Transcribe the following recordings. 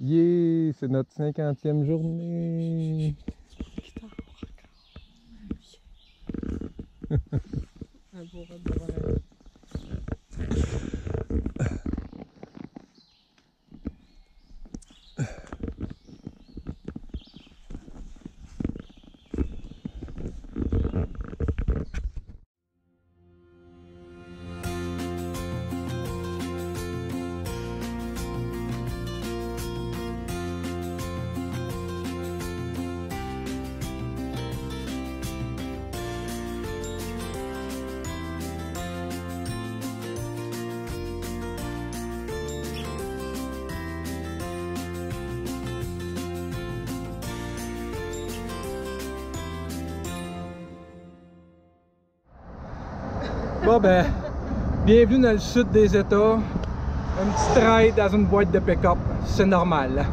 Yeah, c'est notre 50e journée. Un beau robe devant la... Bon ben, bienvenue dans le sud des États. Un petit trail dans une boîte de pick-up, c'est normal.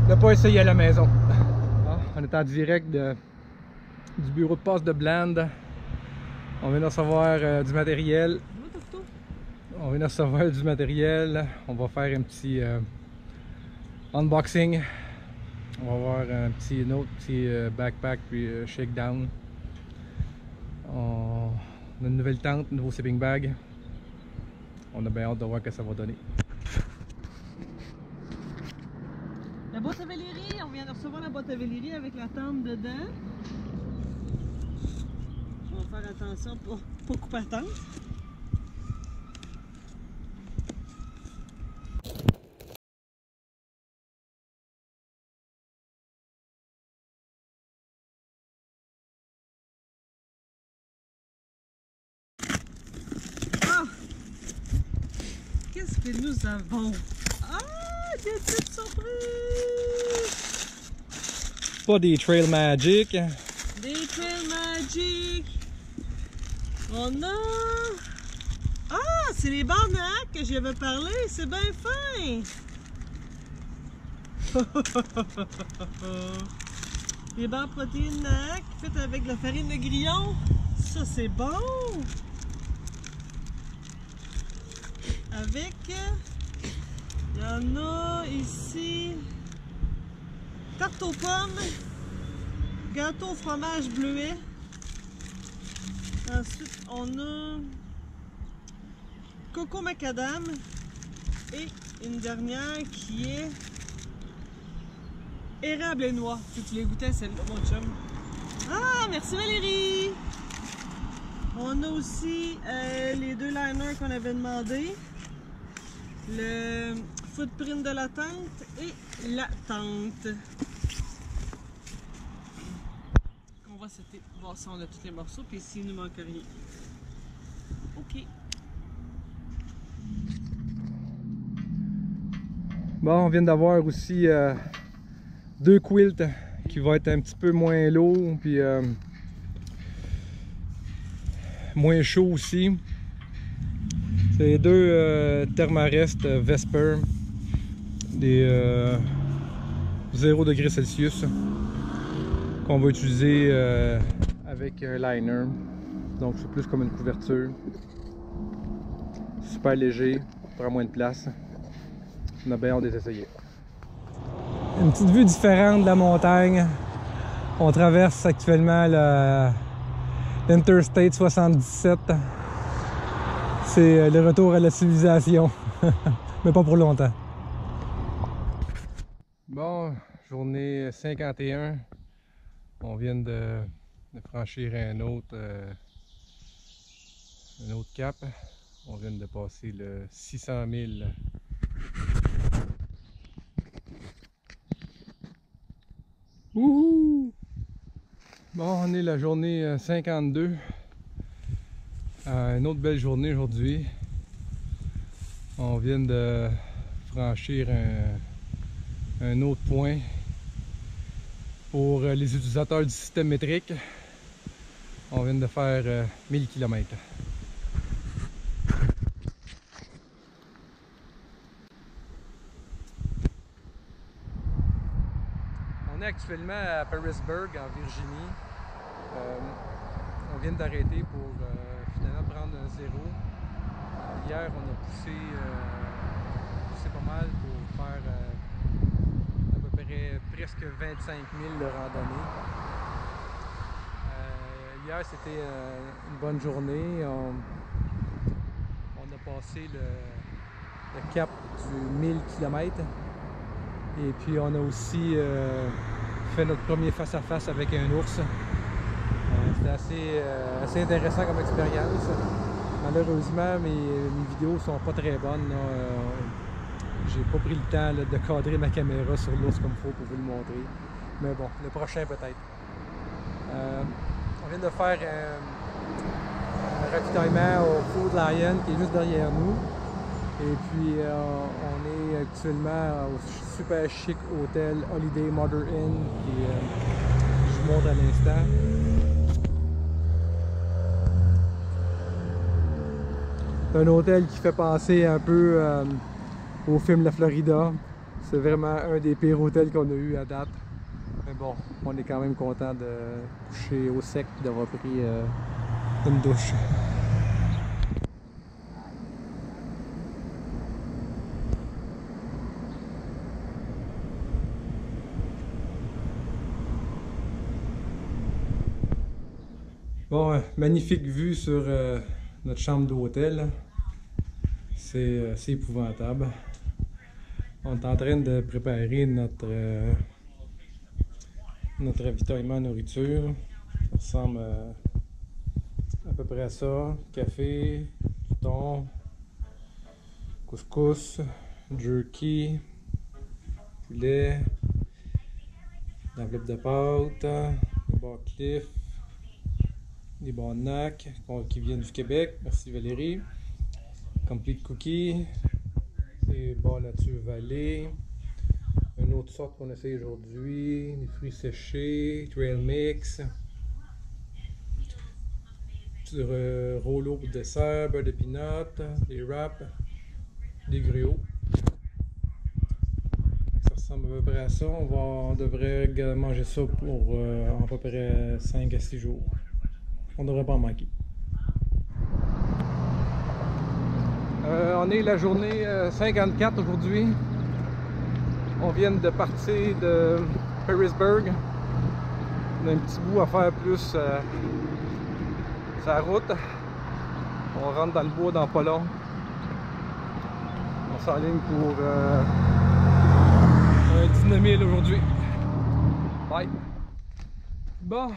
Ne pas essayer à la maison. On est en direct du bureau de poste de Bland. On vient de recevoir du matériel. On va faire un petit unboxing. On va voir un autre petit backpack puis shakedown. On a une nouvelle tente, un nouveau sleeping bag. On a bien hâte de voir ce que ça va donner. La boîte à Valérie, on vient de recevoir la boîte à Valérie avec la tente dedans. On va faire attention pour pas couper la tente. Ah! Qu'est-ce que nous avons? Ah! Des petites surprises! Pas des Trail Magic. Des Trail Magic! On a... Ah! C'est les barres NAC que j'avais parlé! C'est bien fin! Les barres protéines NAC faites avec de la farine de grillon. Ça, c'est bon! Avec... Il y en a ici... Tarte aux pommes. Gâteau au fromage bleuet. Ensuite, on a... Coco macadam. Et une dernière qui est... Érable et noix. Tu les goûtais celle-là, mon chum. Ah, merci Valérie! On a aussi les deux liners qu'on avait demandé. Le footprint de la tente et la tente. On va voir si on a tous les morceaux, puis s'il nous manque rien. Ok. Bon, on vient d'avoir aussi deux quilts qui vont être un petit peu moins lourds puis moins chauds aussi. C'est les deux Thermarest Vesper des 0 degrés Celsius qu'on va utiliser avec un liner. Donc c'est plus comme une couverture. Super léger, prend moins de place. On a bien hâte de les essayer. Une petite vue différente de la montagne. On traverse actuellement l'Interstate 77. C'est le retour à la civilisation, mais pas pour longtemps. Bon, journée 51. On vient de franchir un autre cap. On vient de passer le 600 000. Wouhou! Bon, on est la journée 52. Une autre belle journée aujourd'hui. On vient de franchir un autre point pour les utilisateurs du système métrique. On vient de faire 1000 km. On est actuellement à Parisburg en Virginie. vient d'arrêter pour finalement prendre un zéro. Hier, on a poussé pas mal pour faire à peu près presque 25 000 de randonnée. Hier, c'était une bonne journée. On a passé le cap du 1000 km. Et puis, on a aussi fait notre premier face-à-face avec un ours. C'était assez intéressant comme expérience. Malheureusement, mes vidéos sont pas très bonnes. J'ai pas pris le temps là, de cadrer ma caméra sur l'ours comme il faut pour vous le montrer. Mais bon, le prochain peut-être. On vient de faire un ravitaillement au Food Lion qui est juste derrière nous. Et puis on est actuellement au super chic hôtel Holiday Mother Inn qui je vous montre à l'instant. C'est un hôtel qui fait penser un peu au film La Florida. C'est vraiment un des pires hôtels qu'on a eu à date. Mais bon, on est quand même content de coucher au sec et d'avoir pris une douche. Bon, magnifique vue sur notre chambre d'hôtel. C'est épouvantable. On est en train de préparer notre ravitaillement en nourriture. Ça ressemble à peu près à ça. Café, thon, couscous, jerky, poulet, l'enveloppe de pâte, des bars Cliff, des bars Nac qui viennent du Québec. Merci Valérie. Complete Cookie, des bars nature Vallée, une autre sorte qu'on essaye aujourd'hui, des fruits séchés, trail mix, du rouleau pour dessert, beurre de peanut, des wraps, des gruots. Ça ressemble à peu près à ça. On devrait manger ça pour à peu près 5 à 6 jours. On devrait pas en manquer. On est la journée 54 aujourd'hui. On vient de partir de Harrisburg. On a un petit bout à faire plus sur la route. On rentre dans le bois dans pas long. On s'enligne pour un 19 000 aujourd'hui. Bye! Bon,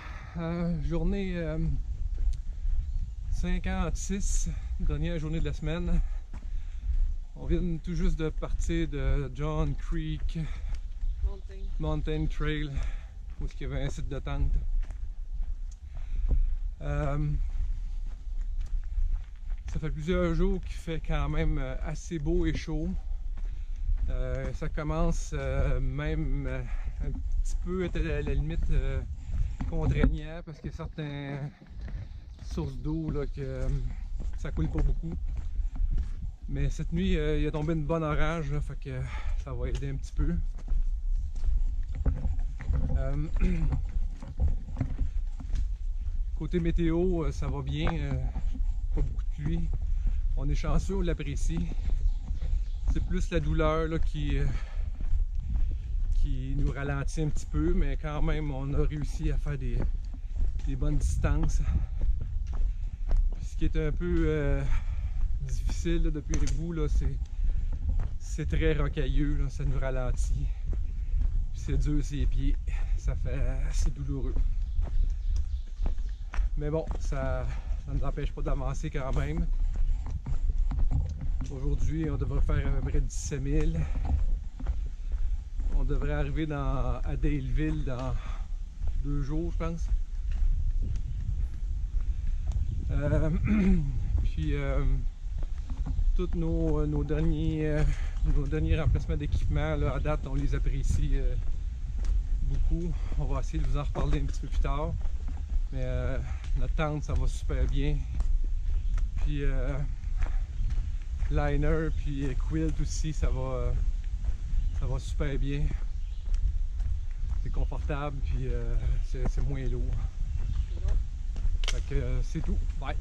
journée 56, dernière journée de la semaine. On vient tout juste de partir de John Creek Mountain Trail, où il y avait un site de tente. Ça fait plusieurs jours qu'il fait quand même assez beau et chaud. Ça commence même un petit peu à la limite contraignant parce qu'il y a certaines sources d'eau que ça coule pas beaucoup. Mais cette nuit, il a tombé une bonne orage, là, fait que ça va aider un petit peu. Côté météo, ça va bien, pas beaucoup de pluie. On est chanceux, on l'apprécie. C'est plus la douleur là, qui nous ralentit un petit peu, mais quand même, on a réussi à faire des bonnes distances. Puis ce qui est un peu difficile là, depuis le bout, c'est très rocailleux, là, ça nous ralentit. C'est dur ses pieds, c'est douloureux. Mais bon, ça ne nous empêche pas d'avancer quand même. Aujourd'hui, on devrait faire à peu près 17 000. On devrait arriver à Daleville dans 2 jours, je pense. Puis tous nos derniers remplacements d'équipement à date, on les apprécie beaucoup. On va essayer de vous en reparler un petit peu plus tard. Mais notre tente, ça va super bien. Puis liner puis quilt aussi, ça va super bien. C'est confortable puis c'est moins lourd. Fait que c'est tout. Bye!